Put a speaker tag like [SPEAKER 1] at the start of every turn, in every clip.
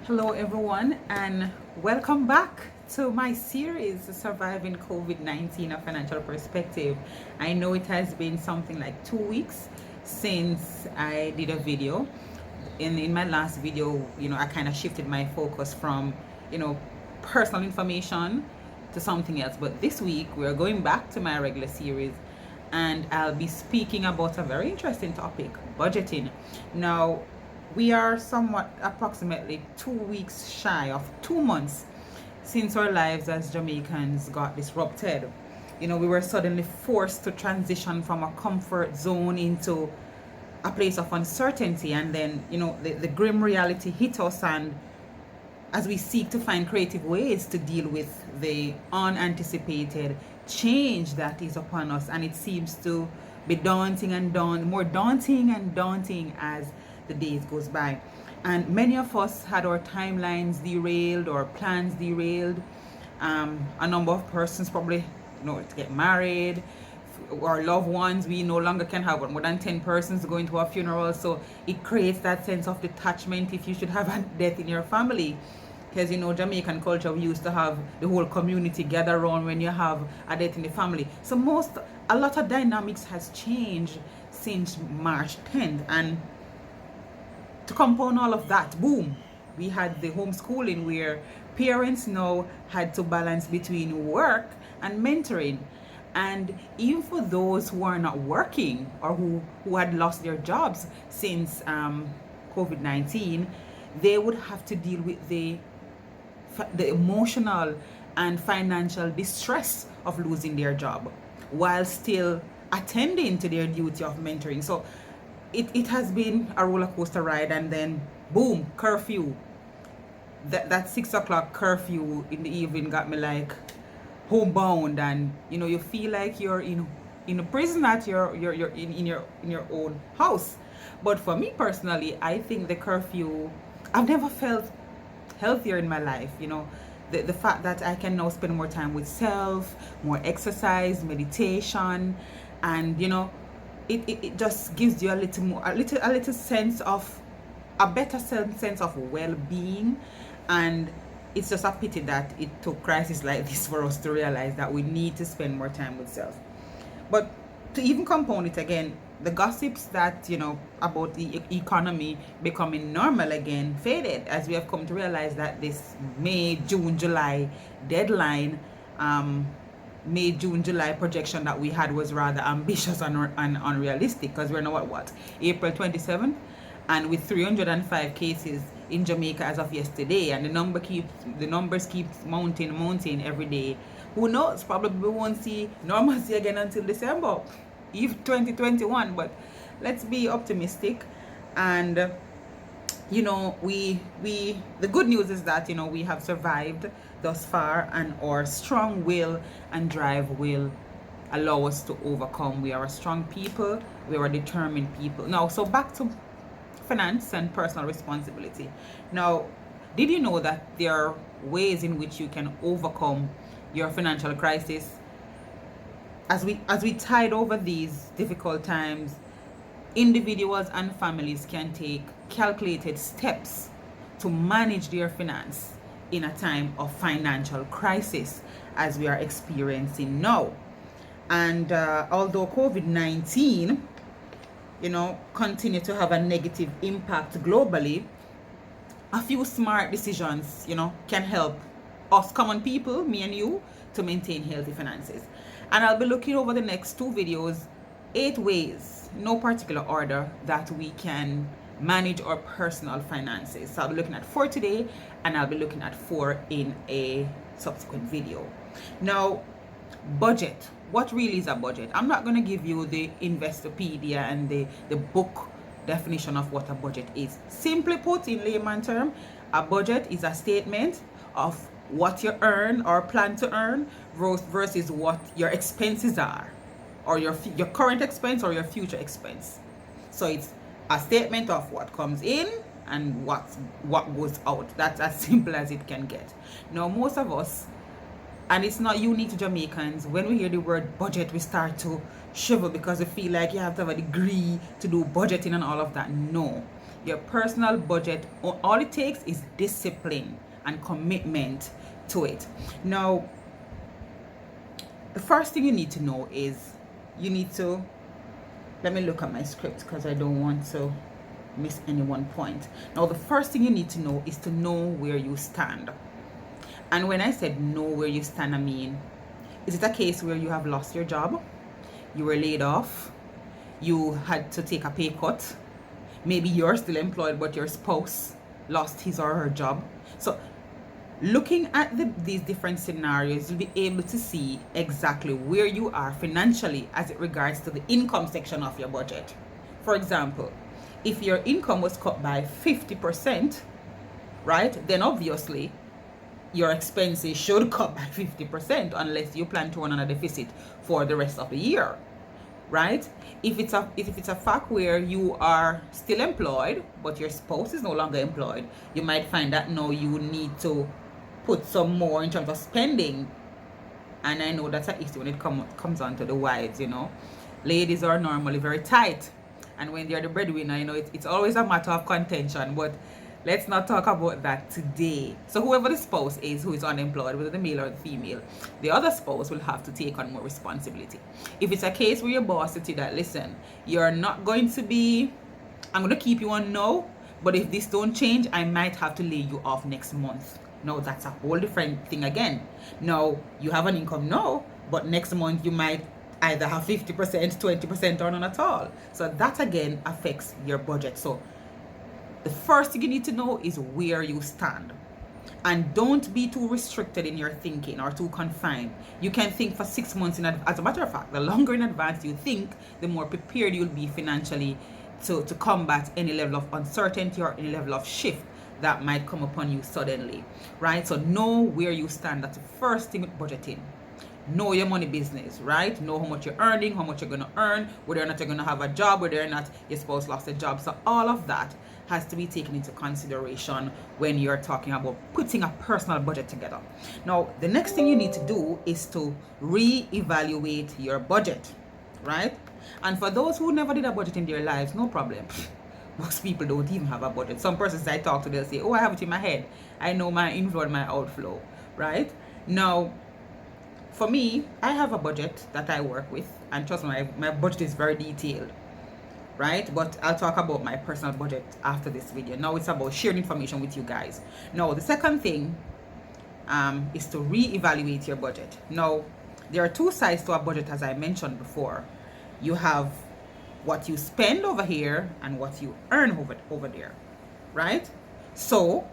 [SPEAKER 1] Hello, everyone, and welcome back to my series, Surviving COVID 19, A Financial Perspective. I know it has been something like 2 weeks since I did a video. In my last video, I kind of shifted my focus from, you know, personal information to something else. But this week, we're going back to my regular series, and I'll be speaking about a very interesting topic, budgeting. Now, we are somewhat approximately 2 weeks shy of 2 months since our lives as Jamaicans got disrupted. We were suddenly forced to transition from a comfort zone into a place of uncertainty, and then the grim reality hit us, and as we seek to find creative ways to deal with the unanticipated change that is upon us, and it seems to be more daunting and daunting as the days goes by. And many of us had our timelines derailed or plans derailed. A number of persons probably to get married. Our loved ones, we no longer can have more than 10 persons going to a funeral, so it creates that sense of detachment if you should have a death in your family. Because Jamaican culture, we used to have the whole community gather around when you have a death in the family. So a lot of dynamics has changed since March 10th, and to compound all of that, boom, we had the homeschooling, where parents now had to balance between work and mentoring. And even for those who are not working, or who had lost their jobs since COVID-19, they would have to deal with the emotional and financial distress of losing their job while still attending to their duty of mentoring. So it has been a roller coaster ride, and then boom, curfew. That 6 o'clock curfew in the evening got me like homebound, and you feel like you're in a prison at you're in your own house. But for me personally, I think the curfew, I've never felt healthier in my life. The fact that I can now spend more time with self, more exercise, meditation, and it just gives you a little sense of a better sense of well-being. And it's just a pity that it took crisis like this for us to realize that we need to spend more time with self. But to even compound it again, the gossips that about the economy becoming normal again faded, as we have come to realize that this May, June, July deadline, May, June, July projection that we had was rather ambitious and unrealistic, because we're now at what, April 27th, and with 305 cases in Jamaica as of yesterday, and the numbers keep mounting every day. Who knows? Probably we won't see normalcy again until December, even 2021. But let's be optimistic, and we the good news is that we have survived thus far, and our strong will and drive will allow us to overcome. We are a strong people, we are a determined people. Now, so back to finance and personal responsibility. Now, did you know that there are ways in which you can overcome your financial crisis? As we tide over these difficult times, individuals and families can take calculated steps to manage their finance in a time of financial crisis, as we are experiencing now. And although COVID-19 continue to have a negative impact globally, a few smart decisions can help us common people, me and you, to maintain healthy finances. And I'll be looking over the next 2 videos 8 ways, no particular order, that we can manage our personal finances. So I'll be looking at 4 today, and I'll be looking at 4 in a subsequent video. Now, budget. What really is a budget? I'm not going to give you the Investopedia and the book definition of what a budget is. Simply put, in layman term, a budget is a statement of what you earn or plan to earn versus what your expenses are, or your current expense or your future expense. So it's a statement of what comes in and what goes out. That's as simple as it can get. Now, most of us, and it's not unique to Jamaicans, when we hear the word budget, we start to shiver, because we feel like you have to have a degree to do budgeting and all of that. No, Your personal budget, all it takes is discipline and commitment to it. Now, the first thing you need to know is you need to, let me look at my script because I don't want to miss any one point. Now, the first thing you need to know is to know where you stand. And when I said know where you stand, I mean, is it a case where you have lost your job? You were laid off? You had to take a pay cut? Maybe you're still employed, but your spouse lost his or her job. So looking at these different scenarios, you'll be able to see exactly where you are financially as it regards to the income section of your budget. For example, if your income was cut by 50%, right, then obviously your expenses should cut by 50% unless you plan to run on a deficit for the rest of the year, right? If it's a fact where you are still employed but your spouse is no longer employed, you might find that now you need to put some more in terms of spending. And I know that's an issue when it comes on to the wives, you know. Ladies are normally very tight, and when they're the breadwinner, you know, it's always a matter of contention. But let's not talk about that today. So whoever the spouse is who is unemployed, whether the male or the female, the other spouse will have to take on more responsibility. If it's a case where your boss says to you that, listen, you're not going to be, I'm going to keep you on no, but if this don't change, I might have to lay you off next month. No, that's a whole different thing again. Now, you have an income now, but next month you might either have 50%, 20%, or none at all. So that again affects your budget. So the first thing you need to know is where you stand. And don't be too restricted in your thinking or too confined. You can think for 6 months in advance. As a matter of fact, the longer in advance you think, the more prepared you'll be financially to combat any level of uncertainty or any level of shift that might come upon you suddenly, right? So know where you stand. That's the first thing with budgeting. Know your money business, right? Know how much you're earning, how much you're going to earn, whether or not you're going to have a job, whether or not your spouse lost a job. So all of that has to be taken into consideration when you're talking about putting a personal budget together. Now, the next thing you need to do is to re-evaluate your budget, right? And for those who never did a budget in their lives, no problem. Most people don't even have a budget. Some persons I talk to, they'll say, oh, I have it in my head. I know my inflow and my outflow, right? Now, for me, I have a budget that I work with, and trust me, my budget is very detailed, right? But I'll talk about my personal budget after this video. Now it's about sharing information with you guys. Now, the second thing is to re-evaluate your budget. Now, there are two sides to a budget, as I mentioned before. You have what you spend over here and what you earn over there, right? So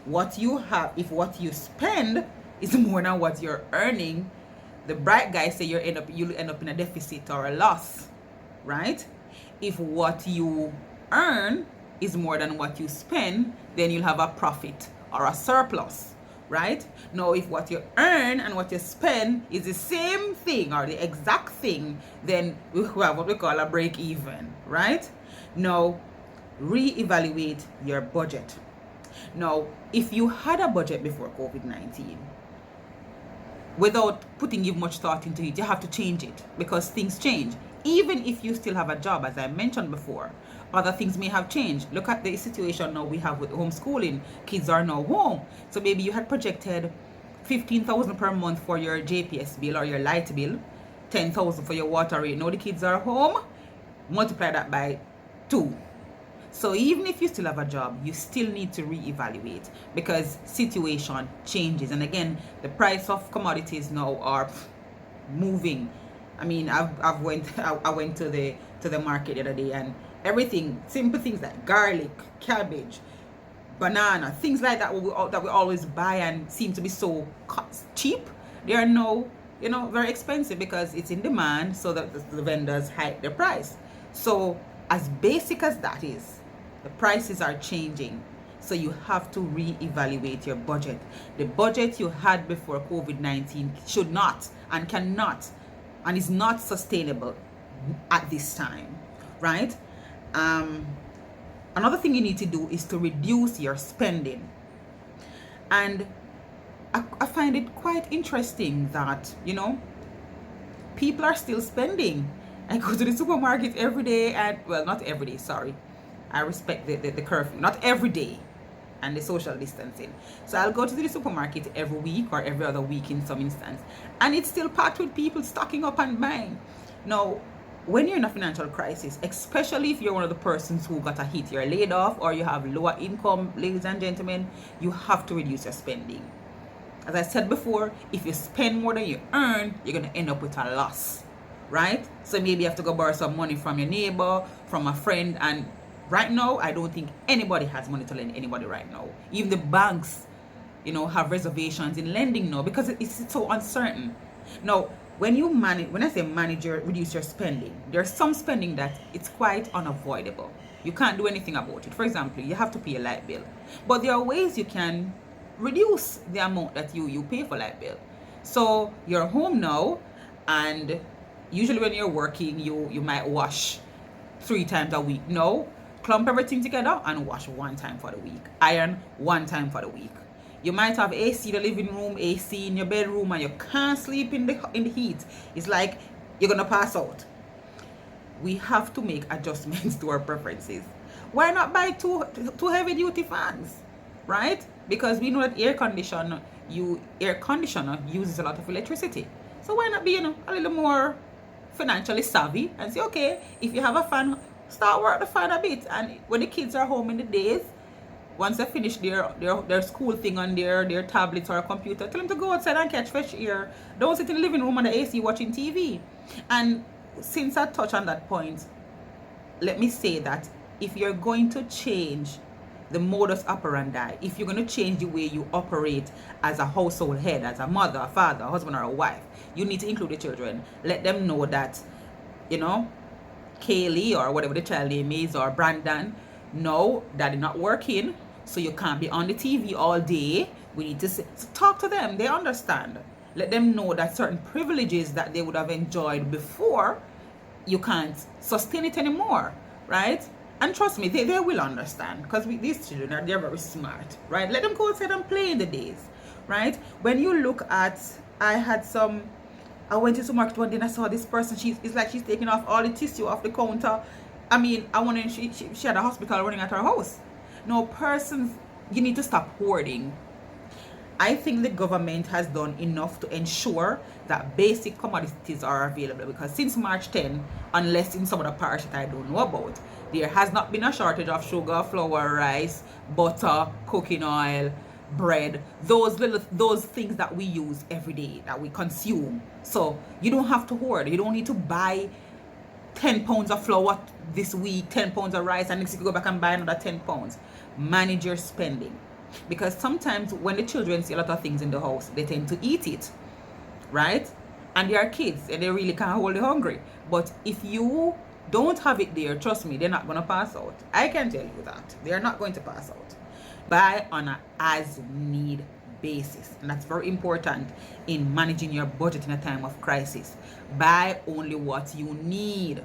[SPEAKER 1] what you have, if what you spend is more than what you're earning, the bright guys say you'll end up in a deficit or a loss, right? If what you earn is more than what you spend, then you'll have a profit or a surplus, right? Now, if what you earn and what you spend is the same thing or the exact thing, then we have what we call a break even, right? Now, re-evaluate your budget. Now, if you had a budget before COVID-19, without putting much thought into it, you have to change it because things change. Even if you still have a job, as I mentioned before, other things may have changed. Look at the situation now we have with homeschooling. Kids are now home. So maybe you had projected 15,000 per month for your JPS bill or your light bill, 10,000 for your water rate. Now the kids are home, multiply that by 2. So even if you still have a job, you still need to reevaluate because situation changes. And again, the price of commodities now are moving. I mean, I went to the market the other day, and everything, simple things like garlic, cabbage, banana, things like that that we always buy and seem to be so cheap, they are now, you know, very expensive because it's in demand, so that the vendors hike the price. So as basic as that is, the prices are changing. So you have to re-evaluate your budget. The budget you had before COVID-19 should not and cannot and is not sustainable at this time, right? Another thing you need to do is to reduce your spending. And I find it quite interesting that, you know, people are still spending. I go to the supermarket every day, and well, not every day, sorry. I respect the curfew. Not every day, and the social distancing. So I'll go to the supermarket every week or every other week in some instance, and it's still packed with people stocking up and buying. Now, when you're in a financial crisis, especially if you're one of the persons who got a hit, you're laid off or you have lower income, ladies and gentlemen, you have to reduce your spending. As I said before, if you spend more than you earn, you're going to end up with a loss, right? So maybe you have to go borrow some money from your neighbor, from a friend, and right now, I don't think anybody has money to lend anybody right now. Even the banks, have reservations in lending now because it's so uncertain. Now, when I say reduce your spending, there's some spending that it's quite unavoidable. You can't do anything about it. For example, you have to pay a light bill. But there are ways you can reduce the amount that you pay for light bill. So you're home now, and usually when you're working, you might wash 3 times a week. No, clump everything together and wash 1 time for the week. Iron 1 time for the week. You might have AC in the living room, AC in your bedroom, and you can't sleep in the heat. It's like you're gonna pass out. We have to make adjustments to our preferences. Why not buy two heavy duty fans, right? Because we know that air conditioner uses a lot of electricity. So why not be a little more financially savvy and say, okay, if you have a fan, start work the fan a bit. And when the kids are home in the days, once they finish their school thing on their tablets or computer, tell them to go outside and catch fresh air. Don't sit in the living room on the AC watching TV. And since I touched on that point, let me say that if you're going to change the modus operandi, if you're going to change the way you operate as a household head, as a mother, a father, a husband, or a wife, you need to include the children. Let them know that, Kaylee or whatever the child name is, or Brandon, no, daddy not working, so you can't be on the TV all day. We need to talk to them. They understand. Let them know that certain privileges that they would have enjoyed before, you can't sustain it anymore, right? And trust me, they will understand, because these children they're very smart, right? Let them go outside and play in the days, right? When you look at, I went to the supermarket one day and I saw this person. It's like she's taking off all the tissue off the counter. I mean, I wonder if she had a hospital running at her house. No, persons, you need to stop hoarding. I think the government has done enough to ensure that basic commodities are available, because since March 10, unless in some of the parish that I don't know about, there has not been a shortage of sugar, flour, rice, butter, cooking oil, bread, those things that we use every day, that we consume. So you don't have to hoard. You don't need to buy 10 pounds of flour this week, 10 pounds of rice, and next week you go back and buy another 10 pounds. Manage your spending. Because sometimes when the children see a lot of things in the house, they tend to eat it, right? And they are kids and they really can't hold it hungry. But if you don't have it there, trust me, they're not going to pass out. I can tell you that. They are not going to pass out. Buy on an as-need basis. And that's very important in managing your budget in a time of crisis. Buy only what you need,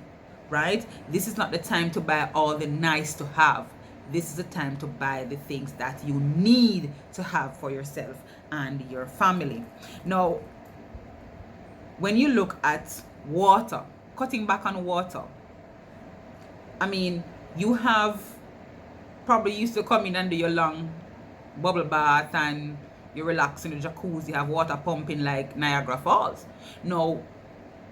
[SPEAKER 1] right? This is not the time to buy all the nice to have. This is the time to buy the things that you need to have for yourself and your family. Now, when you look at water, cutting back on water, I mean, you have probably used to come in and do your long bubble bath and you relax in the jacuzzi, you have water pumping like Niagara Falls. Now,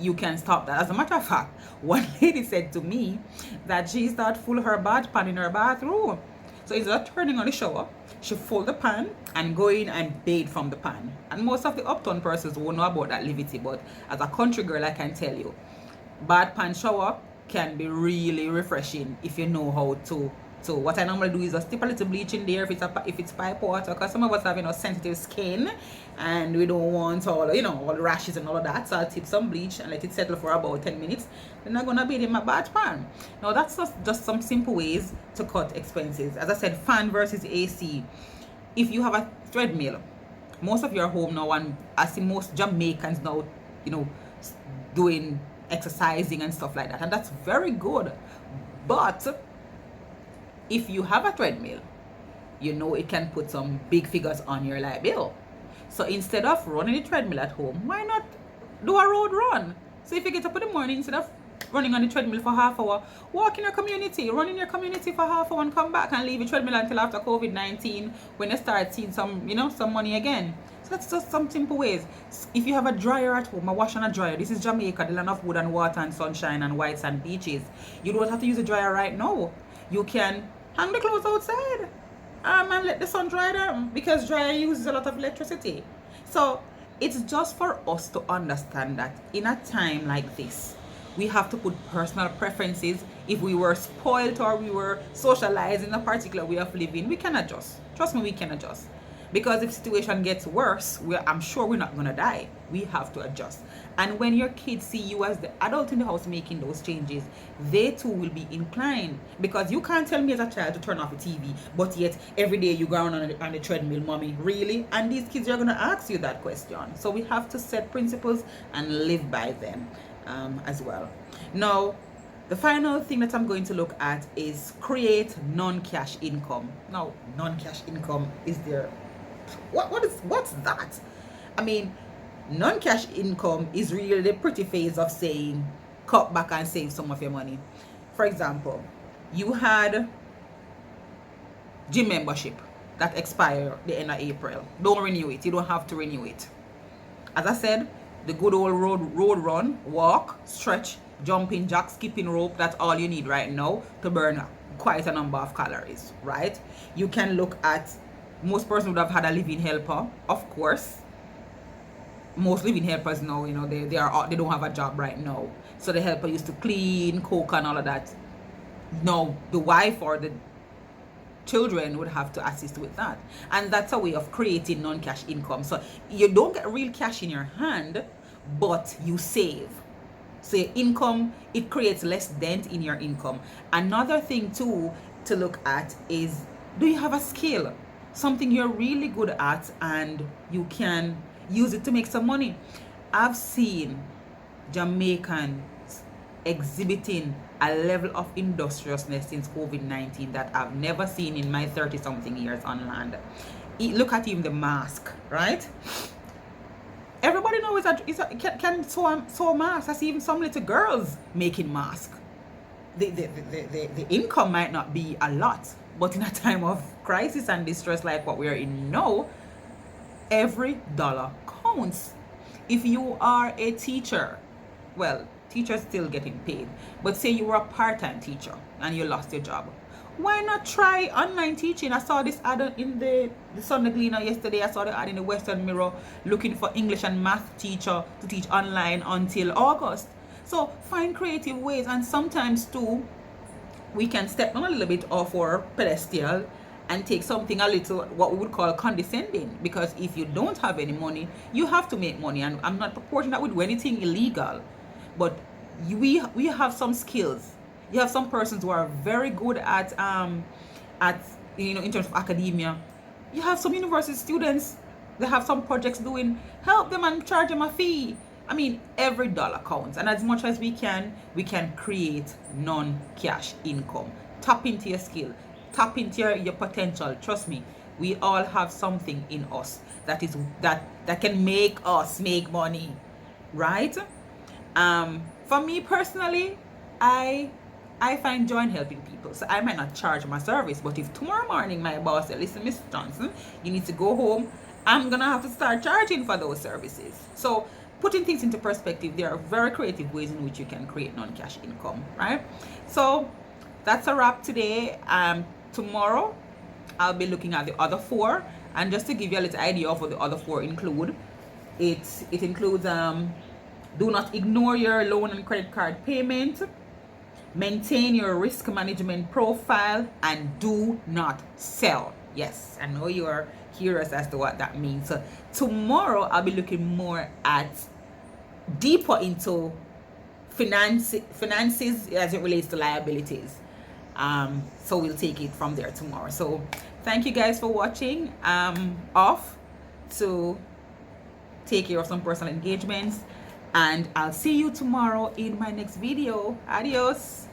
[SPEAKER 1] you can stop that. As a matter of fact, one lady said to me that she started full her bath pan in her bathroom. So instead of turning on the shower, she full the pan and go in and bathe from the pan. And most of the uptown persons won't know about that levity, but as a country girl, I can tell you, bath pan shower can be really refreshing if you know how to. So what I normally do is just tip a little bleach in there if it's pipe water, because some of us have sensitive skin and we don't want all all the rashes and all of that. So I'll tip some bleach and let it settle for about 10 minutes. Then I'm gonna bathe in my bath pan. Now that's just some simple ways to cut expenses. As I said, fan versus AC. If you have a treadmill, most of your home now, and I see most Jamaicans now, doing exercising and stuff like that, and that's very good. But if you have a treadmill, it can put some big figures on your light bill. So instead of running the treadmill at home, why not do a road run? So if you get up in the morning, instead of running on the treadmill for half hour. Walk in your community, run in your community for half hour and come back and leave the treadmill until after COVID-19 when you start seeing some, some money again. So that's just some simple ways. If you have a dryer at home, a wash and a dryer, this is Jamaica, the land of wood and water and sunshine and white sand beaches. You don't have to use a dryer right now. You can hang the clothes outside and let the sun dry them, because dryer uses a lot of electricity. So it's just for us to understand that in a time like this, we have to put personal preferences. If we were spoiled or we were socialized in a particular way of living, we can adjust. Trust me, we can adjust. Because if situation gets worse, I'm sure we're not gonna die. We have to adjust. And when your kids see you as the adult in the house making those changes, they too will be inclined. Because you can't tell me as a child to turn off the TV, but yet every day you go on the treadmill, mommy, really? And these kids are gonna ask you that question. So we have to set principles and live by them as well. Now, the final thing that I'm going to look at is create non-cash income. Now, non-cash income is there. What's that? I mean, non-cash income is really the pretty phase of saying cut back and save some of your money. For example, you had gym membership that expired the end of April. Don't renew it. You don't have to renew it. As I said, the good old road run, walk, stretch, jumping jack, skipping rope, that's all you need right now to burn quite a number of calories, right? You can look at, most persons would have had a living helper, of course. Most living helpers now, they don't have a job right now. So the helper used to clean, cook and all of that. Now the wife or the children would have to assist with that. And that's a way of creating non-cash income. So you don't get real cash in your hand, but you save. So your income, it creates less dent in your income. Another thing too to look at is, do you have a skill? Something you're really good at and you can use it to make some money. I've seen Jamaicans exhibiting a level of industriousness since COVID-19 that I've never seen in my 30-something years on land. Look at even the mask, right? Everybody knows can sew masks. I see even some little girls making masks. The income might not be a lot, but in a time of crisis and distress like what we are in now, every dollar counts. If you are a teacher, well, teachers still getting paid, but say you were a part-time teacher and you lost your job, why not try online teaching? I saw this ad in the Sunday Gleaner yesterday. I saw the ad in the Western Mirror looking for English and math teacher to teach online until August. So find creative ways, and sometimes too we can step on a little bit off our pedestal and take something a little what we would call condescending, because if you don't have any money, you have to make money. And I'm not purporting that we do anything illegal, but we have some skills. You have some persons who are very good at in terms of academia. You have some university students, they have some projects doing, help them and charge them a fee. I mean, every dollar counts, and as much as we can create non-cash income. Tap into your skill, tap into your potential. Trust me, we all have something in us that can make us make money, right? For me personally, I find joy in helping people. So I might not charge my service, but if tomorrow morning my boss said, listen, Miss Johnson, you need to go home, I'm gonna have to start charging for those services. So putting things into perspective, there are very creative ways in which you can create non-cash income, right? So that's a wrap today. Tomorrow I'll be looking at the other four, and just to give you a little idea of what the other four include, it includes do not ignore your loan and credit card payment, maintain your risk management profile, and do not sell. Yes, I know you are curious as to what that means. So tomorrow I'll be looking more at deeper into finances as it relates to liabilities. So we'll take it from there tomorrow. So thank you guys for watching. Off to take care of some personal engagements, and I'll see you tomorrow in my next video. Adios.